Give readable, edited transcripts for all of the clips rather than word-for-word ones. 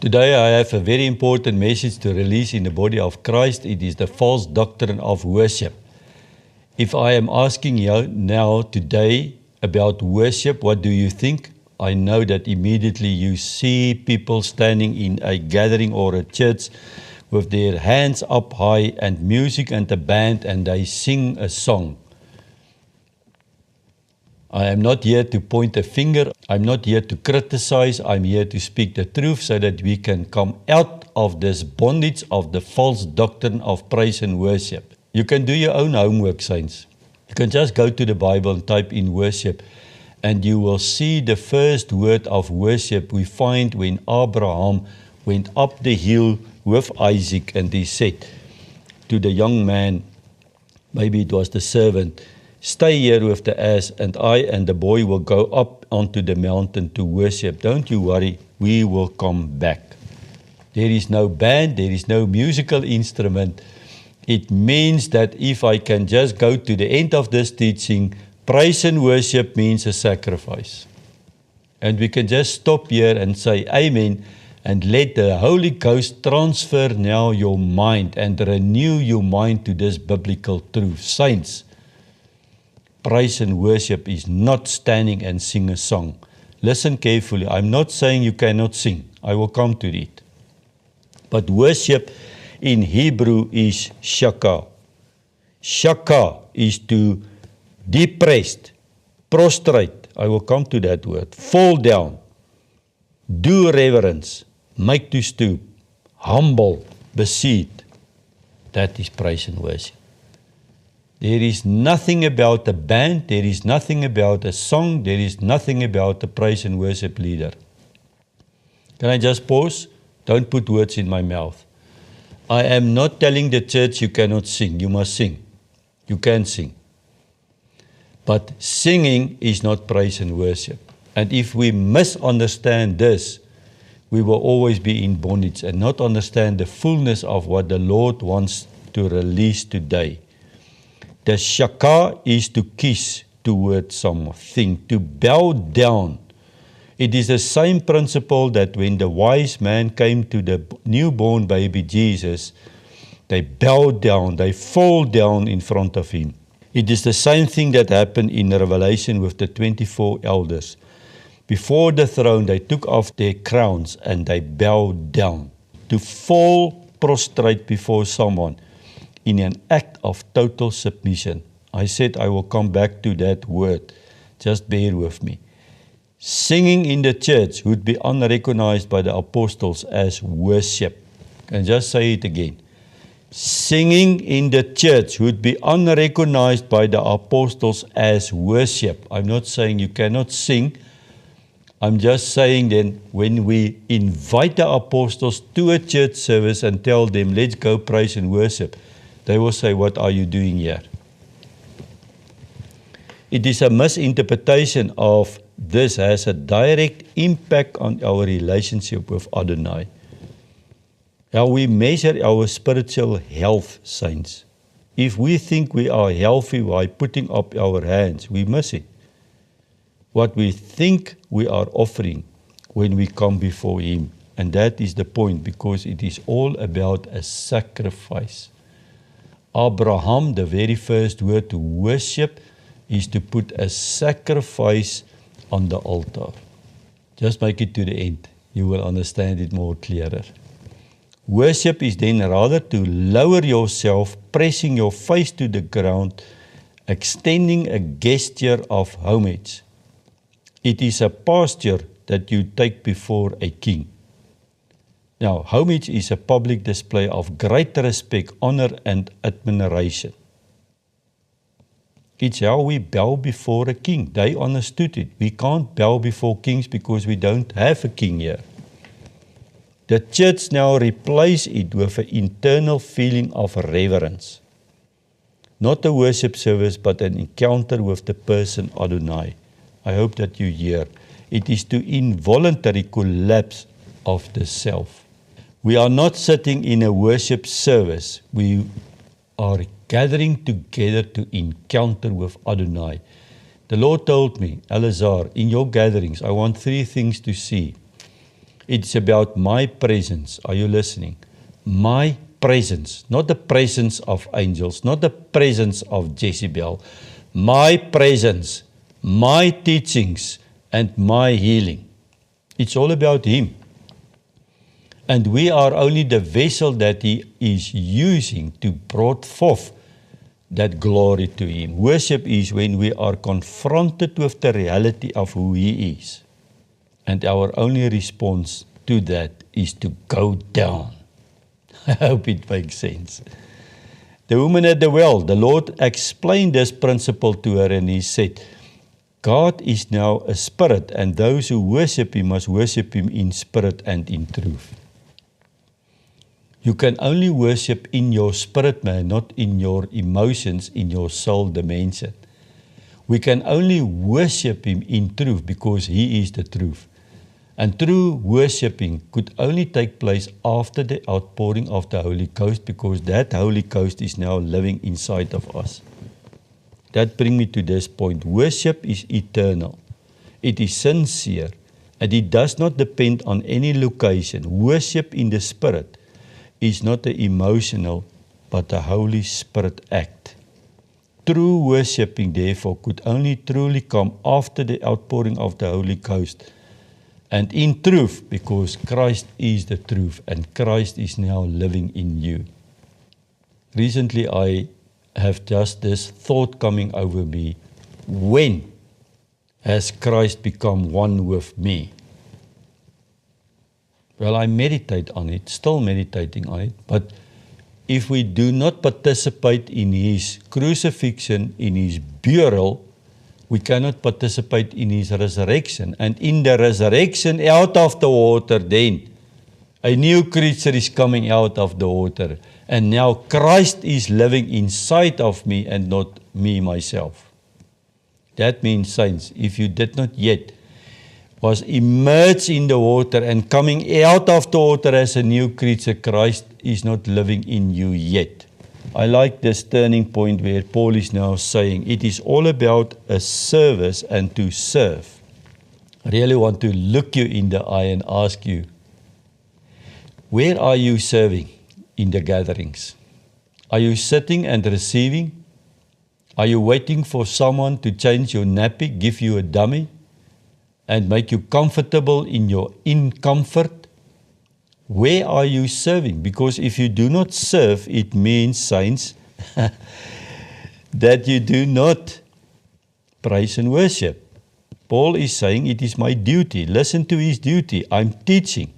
Today I have a very important message to release in the body of Christ. It is the false doctrine of worship. If I am asking you now today about worship, what do you think? I know that immediately you see people standing in a gathering or a church with their hands up high and music and a band, and they sing a song. I am not here to point a finger. I'm not here to criticize. I'm here to speak the truth so that we can come out of this bondage of the false doctrine of praise and worship. You can do your own homework, saints. You can just go to the Bible and type in worship, and you will see the first word of worship we find when Abraham went up the hill with Isaac, and he said to the young man, maybe it was the servant, "Stay here with the ass, and I and the boy will go up onto the mountain to worship. Don't you worry, we will come back." There is no band, there is no musical instrument. It means that if I can just go to the end of this teaching, praise and worship means a sacrifice. And we can just stop here and say amen, and let the Holy Ghost transfer now your mind and renew your mind to this biblical truth. Saints, praise and worship is not standing and sing a song. Listen carefully. I'm not saying you cannot sing. I will come to it. But worship in Hebrew is shaka. Shaka is to depressed, prostrate. I will come to that word. Fall down. Do reverence. Make to stoop. Humble. Beseech. That is praise and worship. There is nothing about a band, there is nothing about a song, there is nothing about a praise and worship leader. Can I just pause? Don't put words in my mouth. I am not telling the church you cannot sing, you must sing. You can sing. But singing is not praise and worship. And if we misunderstand this, we will always be in bondage and not understand the fullness of what the Lord wants to release today. The shaka is to kiss towards something, to bow down. It is the same principle that when the wise man came to the newborn baby Jesus, they bow down, they fall down in front of him. It is the same thing that happened in Revelation with the 24 elders. Before the throne, they took off their crowns and they bowed down. To fall prostrate before someone in an act of total submission. I said I will come back to that word. Just bear with me. Singing in the church would be unrecognized by the apostles as worship. And just say it again. Singing in the church would be unrecognized by the apostles as worship. I'm not saying you cannot sing. I'm just saying then when we invite the apostles to a church service and tell them, let's go praise and worship, they will say, what are you doing here? It is a misinterpretation of this has a direct impact on our relationship with Adonai. How we measure our spiritual health, saints. If we think we are healthy by putting up our hands, we miss it. What we think we are offering when we come before Him. And that is the point, because it is all about a sacrifice. Abraham, the very first word to worship is to put a sacrifice on the altar. Just make it to the end. You will understand it more clearer. Worship is then rather to lower yourself, pressing your face to the ground, extending a gesture of homage. It is a posture that you take before a king. Now, homage is a public display of great respect, honor, and admiration. It's how we bow before a king. They understood it. We can't bow before kings because we don't have a king here. The church now replaces it with an internal feeling of reverence. Not a worship service, but an encounter with the person Adonai. I hope that you hear. It is to involuntary collapse of the self. We are not sitting in a worship service. We are gathering together to encounter with Adonai. The Lord told me, Elazar, in your gatherings, I want 3 things to see. It's about my presence. Are you listening? My presence, not the presence of angels, not the presence of Jezebel. My presence, my teachings, and my healing. It's all about Him. And we are only the vessel that He is using to bring forth that glory to Him. Worship is when we are confronted with the reality of who He is. And our only response to that is to go down. I hope it makes sense. The woman at the well, the Lord explained this principle to her and He said, God is now a spirit, and those who worship Him must worship Him in spirit and in truth. You can only worship in your spirit, man, not in your emotions, in your soul dimension. We can only worship Him in truth because He is the truth. And true worshiping could only take place after the outpouring of the Holy Ghost, because that Holy Ghost is now living inside of us. That brings me to this point. Worship is eternal. It is sincere, and it does not depend on any location. Worship in the Spirit is not an emotional, but a Holy Spirit act. True worshiping, therefore, could only truly come after the outpouring of the Holy Ghost, and in truth, because Christ is the truth, and Christ is now living in you. Recently, I have just this thought coming over me. When has Christ become one with me? Well, I meditate on it, still meditating on it, but if we do not participate in His crucifixion, in His burial, we cannot participate in His resurrection. And in the resurrection, out of the water, then a new creature is coming out of the water. And now Christ is living inside of me and not me myself. That means, saints, if you did not yet was immersed in the water and coming out of the water as a new creature, Christ is not living in you yet. I like this turning point where Paul is now saying it is all about a service and to serve. I really want to look you in the eye and ask you, where are you serving in the gatherings? Are you sitting and receiving? Are you waiting for someone to change your nappy, give you a dummy, and make you comfortable in your incomfort? Where are you serving? Because if you do not serve, it means, saints, that you do not praise and worship. Paul is saying, it is my duty. Listen to his duty. I'm teaching.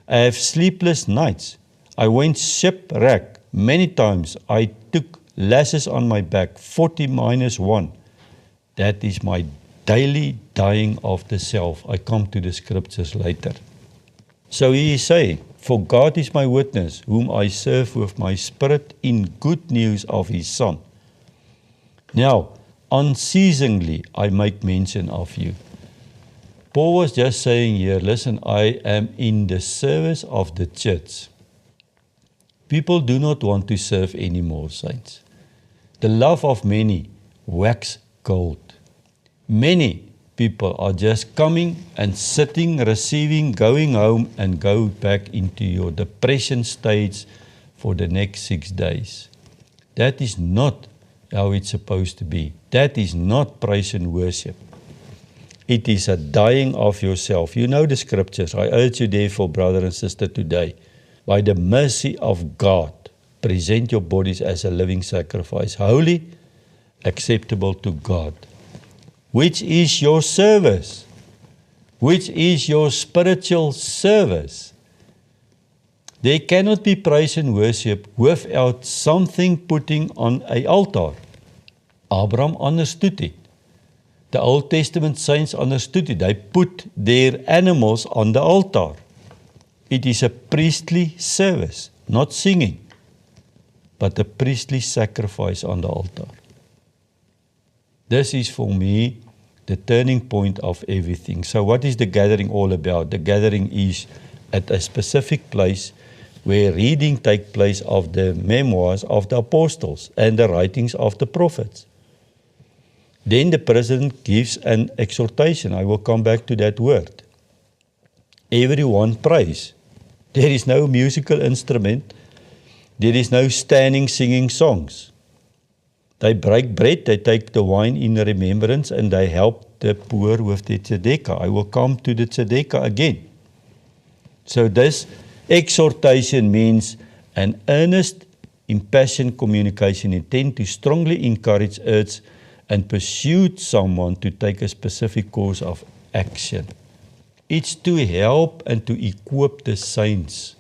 I have sleepless nights. I went shipwreck many times. I took lashes on my back, 40-1. That is my daily dying of the self. I come to the scriptures later. So he is saying, for God is my witness, whom I serve with my spirit in good news of his Son. Now, unceasingly I make mention of you. Paul was just saying here, listen, I am in the service of the church. People do not want to serve anymore, saints. The love of many wax cold. Many people are just coming and sitting, receiving, going home and go back into your depression stage for the next 6 days. That is not how it's supposed to be. That is not praise and worship. It is a dying of yourself. You know the scriptures. I urge you therefore, brother and sister, today, by the mercy of God, present your bodies as a living sacrifice, holy, acceptable to God, which is your service, which is your spiritual service. There cannot be praise and worship without something putting on an altar. Abraham understood it. The Old Testament saints understood it. They put their animals on the altar. It is a priestly service, not singing, but a priestly sacrifice on the altar. This is for me the turning point of everything. So what is the gathering all about? The gathering is at a specific place where reading takes place of the memoirs of the apostles and the writings of the prophets. Then the president gives an exhortation. I will come back to that word. Everyone prays. There is no musical instrument. There is no standing singing songs. They break bread, they take the wine in remembrance, and they help the poor with the tzedekah. I will come to the tzedekah again. So this exhortation means an earnest, impassioned communication intent to strongly encourage, urge, and pursue someone to take a specific course of action. It's to help and to equip the saints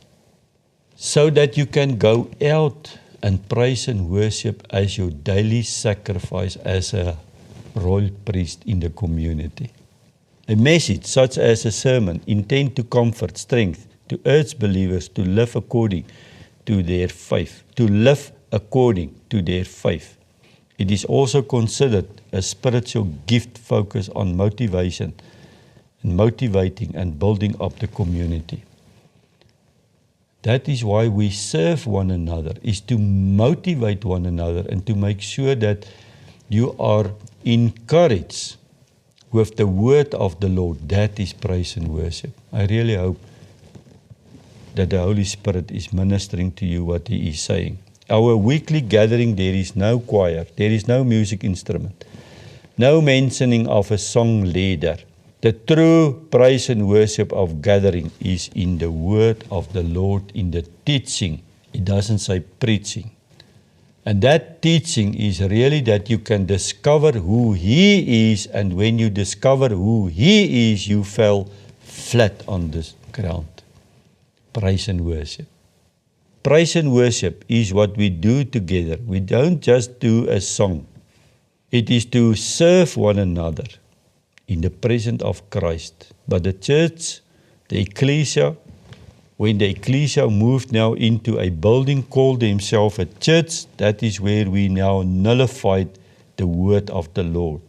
so that you can go out and praise and worship as your daily sacrifice as a royal priest in the community. A message such as a sermon intend to comfort, strength, to urge believers to live according to their faith, It is also considered a spiritual gift focused on motivation and motivating and building up the community. That is why we serve one another, is to motivate one another and to make sure that you are encouraged with the word of the Lord. That is praise and worship. I really hope that the Holy Spirit is ministering to you what He is saying. Our weekly gathering, there is no choir, there is no music instrument, no mentioning of a song leader. The true praise and worship of gathering is in the word of the Lord, in the teaching. It doesn't say preaching. And that teaching is really that you can discover who He is, and when you discover who He is, you fell flat on the ground. Praise and worship. Praise and worship is what we do together. We don't just do a song. It is to serve one another in the presence of Christ. But the church, the ecclesia, when the ecclesia moved now into a building called themselves a church, that is where we now nullified the word of the Lord.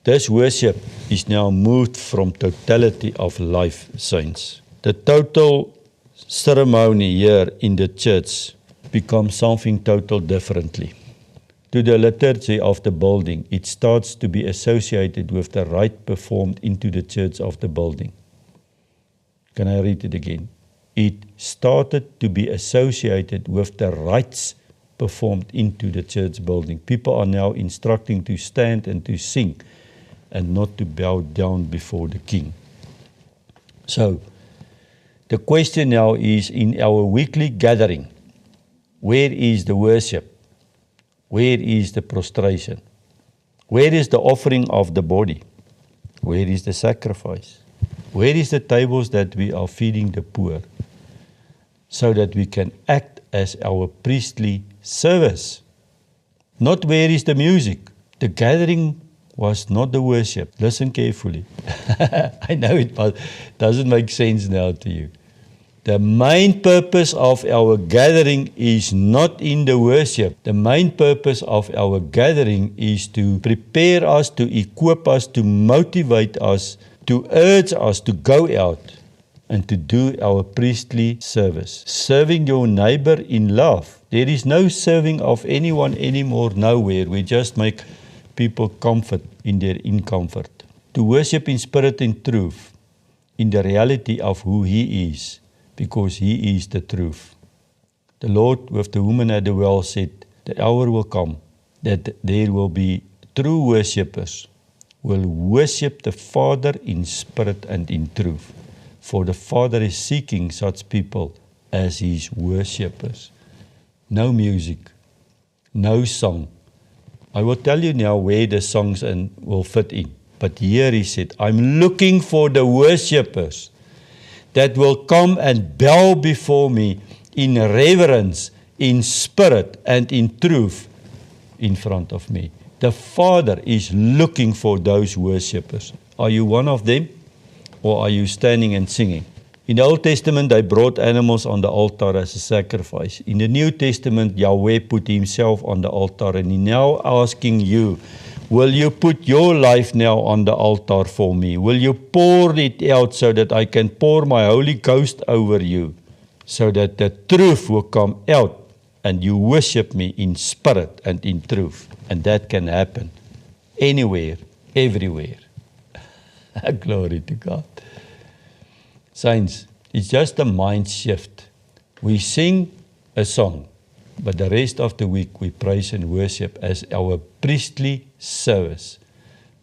This worship is now moved from totality of life, saints. The total ceremony here in the church becomes something total differently. To the liturgy of the building, it starts to be associated with the rite performed into the church of the building. Can I read it again? It started to be associated with the rites performed into the church building. People are now instructing to stand and to sing and not to bow down before the king. So, the question now is, in our weekly gathering, where is the worship? Where is the prostration? Where is the offering of the body? Where is the sacrifice? Where is the tables that we are feeding the poor? So that we can act as our priestly service. Not where is the music. The gathering was not the worship. Listen carefully. I know it doesn't make sense now to you. The main purpose of our gathering is not in the worship. The main purpose of our gathering is to prepare us, to equip us, to motivate us, to urge us to go out and to do our priestly service. Serving your neighbor in love. There is no serving of anyone anymore nowhere. We just make people comfort in their discomfort. To worship in spirit and truth, in the reality of who He is. Because He is the truth. The Lord with the woman at the well said, the hour will come that there will be true worshippers, will worship the Father in spirit and in truth. For the Father is seeking such people as His worshippers. No music, no song. I will tell you now where the songs will fit in. But here He said, I'm looking for the worshippers that will come and bow before me in reverence, in spirit and in truth in front of me. The Father is looking for those worshippers. Are you one of them? Or are you standing and singing? In the Old Testament, they brought animals on the altar as a sacrifice. In the New Testament, Yahweh put Himself on the altar, and He's now asking you, will you put your life now on the altar for me? Will you pour it out so that I can pour my Holy Ghost over you, so that the truth will come out and you worship me in spirit and in truth? And that can happen anywhere, everywhere. Glory to God. Saints, it's just a mind shift. We sing a song, but the rest of the week we praise and worship as our priestly service,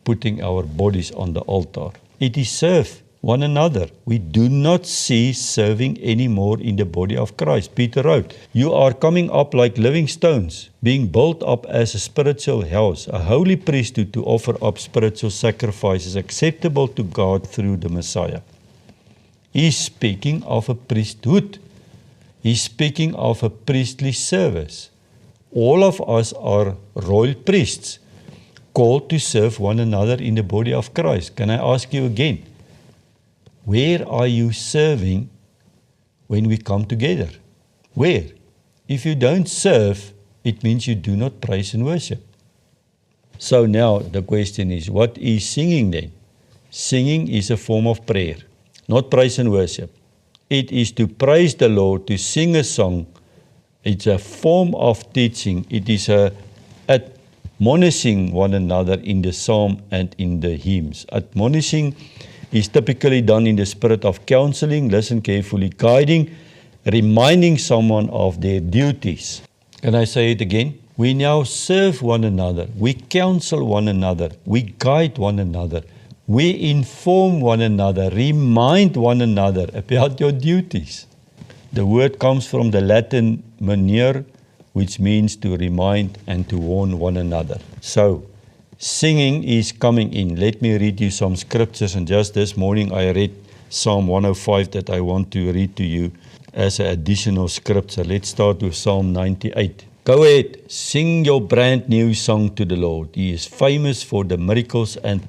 putting our bodies on the altar. It is serve one another. We do not see serving anymore in the body of Christ. Peter wrote, you are coming up like living stones, being built up as a spiritual house, a holy priesthood to offer up spiritual sacrifices acceptable to God through the Messiah. He's speaking of a priesthood. He's speaking of a priestly service. All of us are royal priests, called to serve one another in the body of Christ. Can I ask you again? Where are you serving when we come together? Where? If you don't serve, it means you do not praise and worship. So now the question is, what is singing then? Singing is a form of prayer, not praise and worship. It is to praise the Lord, to sing a song. It's a form of teaching. It is admonishing one another in the psalm and in the hymns. Admonishing is typically done in the spirit of counseling, listen carefully, guiding, reminding someone of their duties. Can I say it again? We now serve one another. We counsel one another. We guide one another. We inform one another, remind one another about your duties. The word comes from the Latin manier, which means to remind and to warn one another. So, singing is coming in. Let me read you some scriptures, and just this morning I read Psalm 105 that I want to read to you as an additional scripture. Let's start with Psalm 98. Go ahead, sing your brand new song to the Lord. He is famous for the miracles and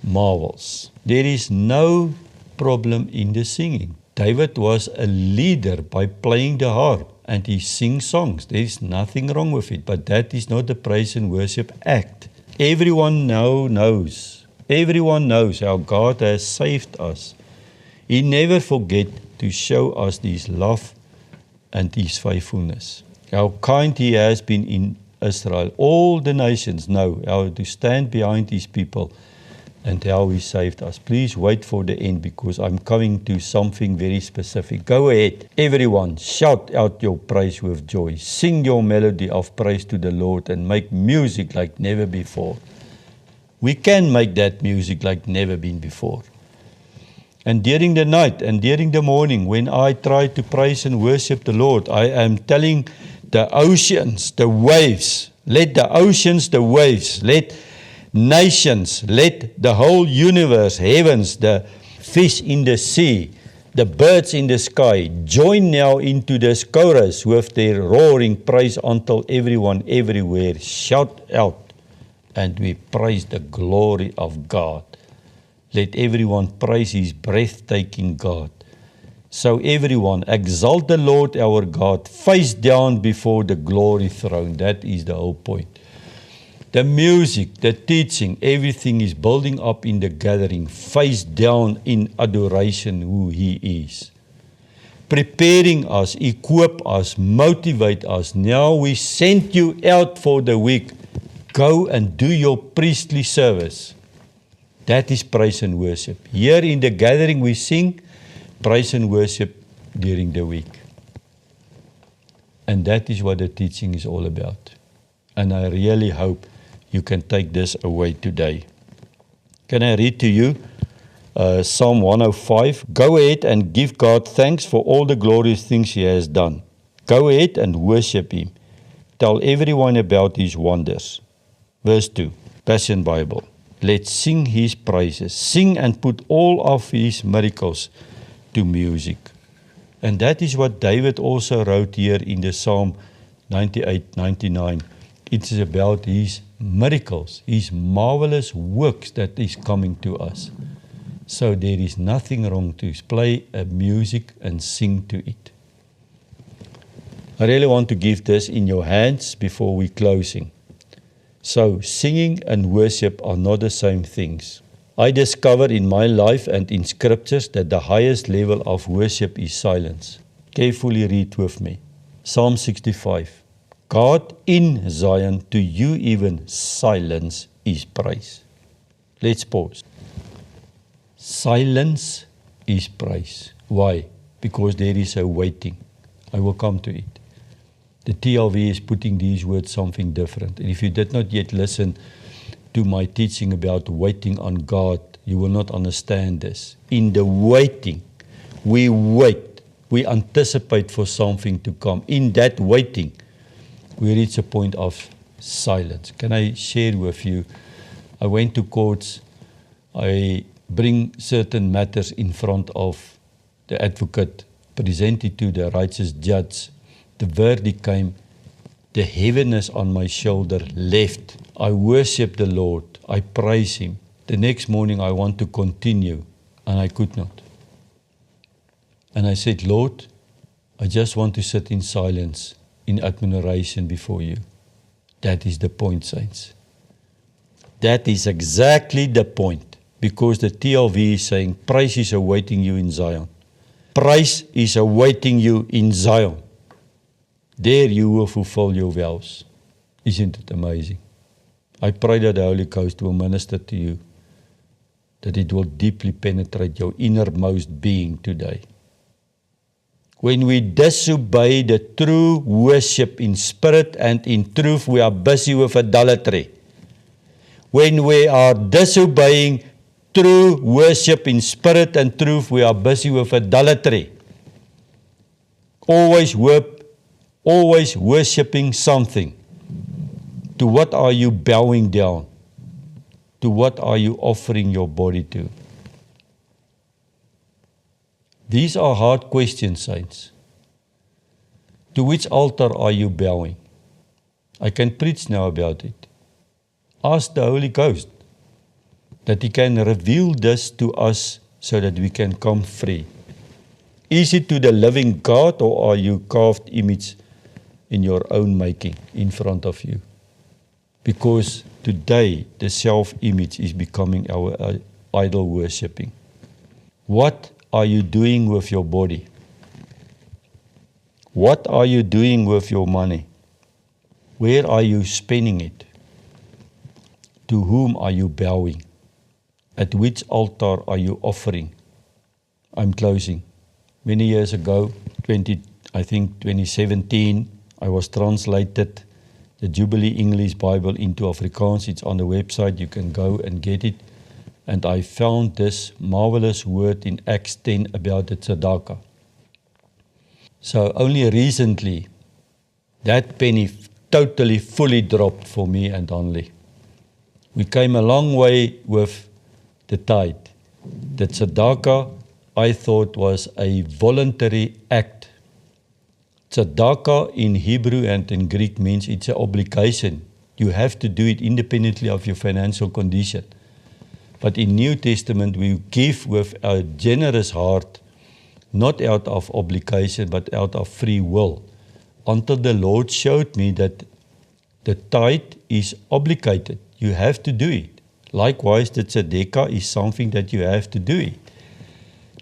marvels. There is no problem in the singing. David was a leader by playing the harp, and he sings songs. There is nothing wrong with it, but that is not a praise and worship act. Everyone now knows. Everyone knows how God has saved us. He never forget to show us His love and His faithfulness. How kind He has been in Israel. All the nations know how to stand behind His people and how He saved us. Please wait for the end, because I'm coming to something very specific. Go ahead, everyone, shout out your praise with joy. Sing your melody of praise to the Lord and make music like never before. We can make that music like never been before. And during the night and during the morning, when I try to praise and worship the Lord, I am telling the oceans, the waves, let the oceans, the waves, let nations, let the whole universe, heavens, the fish in the sea, the birds in the sky, join now into this chorus with their roaring praise until everyone everywhere shout out, and we praise the glory of God. Let everyone praise His breathtaking God. So everyone exalt the Lord our God, face down before the glory throne. That is the whole point. The music, the teaching, everything is building up in the gathering, face down in adoration who He is. Preparing us, equip us, motivate us. Now we send you out for the week. Go and do your priestly service. That is praise and worship. Here in the gathering we sing praise and worship during the week. And that is what the teaching is all about. And I really hope you can take this away today. Can I read to you Psalm 105? Go ahead and give God thanks for all the glorious things He has done. Go ahead and worship Him. Tell everyone about His wonders. Verse 2, Passion Bible. Let's sing His praises. Sing and put all of His miracles to music. And that is what David also wrote here in the Psalm 98, 99. It is about His miracles, His marvelous works that is coming to us. So there is nothing wrong to play a music and sing to it. I really want to give this in your hands before we closing. So singing and worship are not the same things. I discovered in my life and in scriptures that the highest level of worship is silence. Carefully read with me. Psalm 65. God in Zion, to you even silence is praise. Let's pause. Silence is praise. Why? Because there is a waiting. I will come to it. The TLV is putting these words something different. And if you did not yet listen to my teaching about waiting on God, you will not understand this. In the waiting, we wait. We anticipate for something to come. In that waiting, we reach a point of silence. Can I share with you? I went to courts. I bring certain matters in front of the advocate, present it to the righteous judge. The verdict came, the heaviness on my shoulder left. I worship the Lord. I praise Him. The next morning I want to continue, and I could not. And I said, Lord, I just want to sit in silence, in admiration before you. That is the point, saints. That is exactly the point, because the TLV is saying, praise is awaiting you in Zion. Praise is awaiting you in Zion. There you will fulfill your vows. Isn't it amazing? I pray that the Holy Ghost will minister to you, that it will deeply penetrate your innermost being today. When we disobey the true worship in spirit and in truth, we are busy with idolatry. When we are disobeying true worship in spirit and truth, we are busy with idolatry. Always worshiping something. To what are you bowing down? To what are you offering your body to? These are hard questions, saints. To which altar are you bowing? I can preach now about it. Ask the Holy Ghost that He can reveal this to us so that we can come free. Is it to the living God, or are you carved image in your own making in front of you? Because today the self-image is becoming our idol worshipping. What are you doing with your body? What are you doing with your money? Where are you spending it? To whom are you bowing? At which altar are you offering? I'm closing. Many years ago, 2017, I was translated the Jubilee English Bible into Afrikaans. It's on the website. You can go and get it. And I found this marvelous word in Acts 10 about the tzedakah. So only recently, that penny totally, fully dropped for me and Hanlie. We came a long way with the tithe. The tzedakah, I thought, was a voluntary act. Tzedakah in Hebrew and in Greek means it's an obligation. You have to do it independently of your financial condition. But in New Testament, we give with a generous heart, not out of obligation, but out of free will. Until the Lord showed me that the tithe is obligated. You have to do it. Likewise, the tzedakah is something that you have to do it.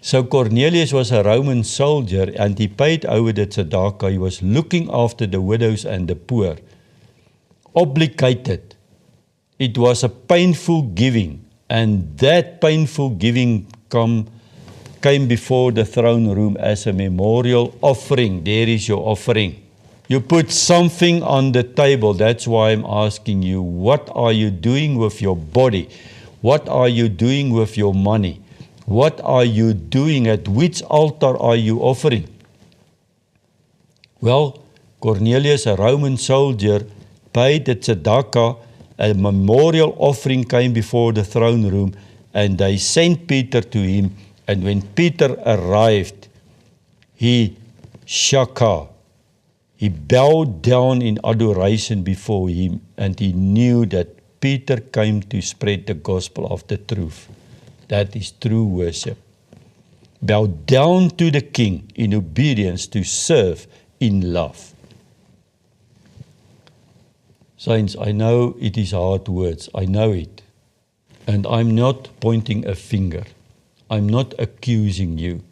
So Cornelius was a Roman soldier, and he paid over the tzedakah. He was looking after the widows and the poor. Obligated. It was a painful giving. And that painful giving came before the throne room as a memorial offering. There is your offering. You put something on the table. That's why I'm asking you, what are you doing with your body? What are you doing with your money? What are you doing? At which altar are you offering? Well, Cornelius, a Roman soldier, paid the tzedakah. A memorial offering came before the throne room, and they sent Peter to him. And when Peter arrived, he shaka. He bowed down in adoration before him, and he knew that Peter came to spread the gospel of the truth. That is true worship. Bow down to the King in obedience, to serve in love. Saints, I know it is hard words. I know it. And I'm not pointing a finger. I'm not accusing you.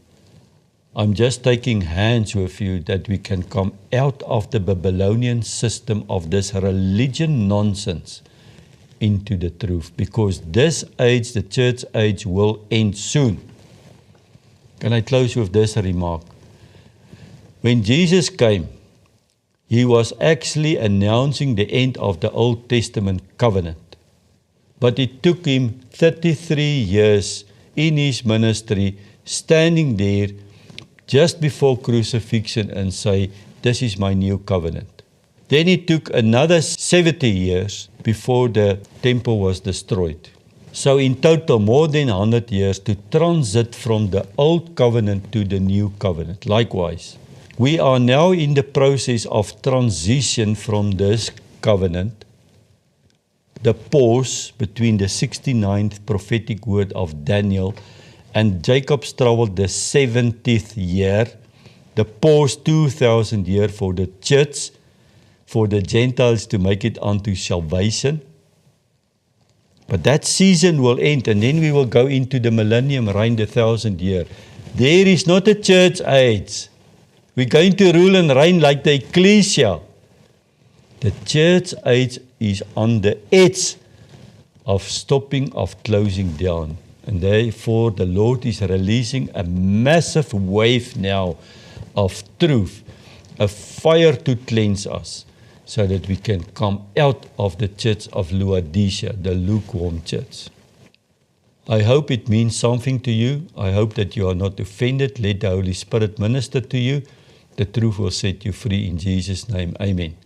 I'm just taking hands with you that we can come out of the Babylonian system of this religion nonsense into the truth. Because this age, the church age, will end soon. Can I close with this remark? When Jesus came, he was actually announcing the end of the Old Testament covenant. But it took him 33 years in his ministry, standing there just before crucifixion and say, this is my new covenant. Then it took another 70 years before the temple was destroyed. So in total, more than 100 years to transit from the old covenant to the new covenant. Likewise, we are now in the process of transition from this covenant, the pause between the 69th prophetic word of Daniel and Jacob's trouble, the 70th year, the pause 2,000 years for the church, for the Gentiles to make it unto salvation. But that season will end, and then we will go into the millennium reign, the 1,000 year. There is not a church age. We're going to rule and reign like the ecclesia. The church age is on the edge of stopping, of closing down. And therefore the Lord is releasing a massive wave now of truth, a fire to cleanse us, so that we can come out of the church of Laodicea, the lukewarm church. I hope it means something to you. I hope that you are not offended. Let the Holy Spirit minister to you. The truth will set you free in Jesus' name. Amen.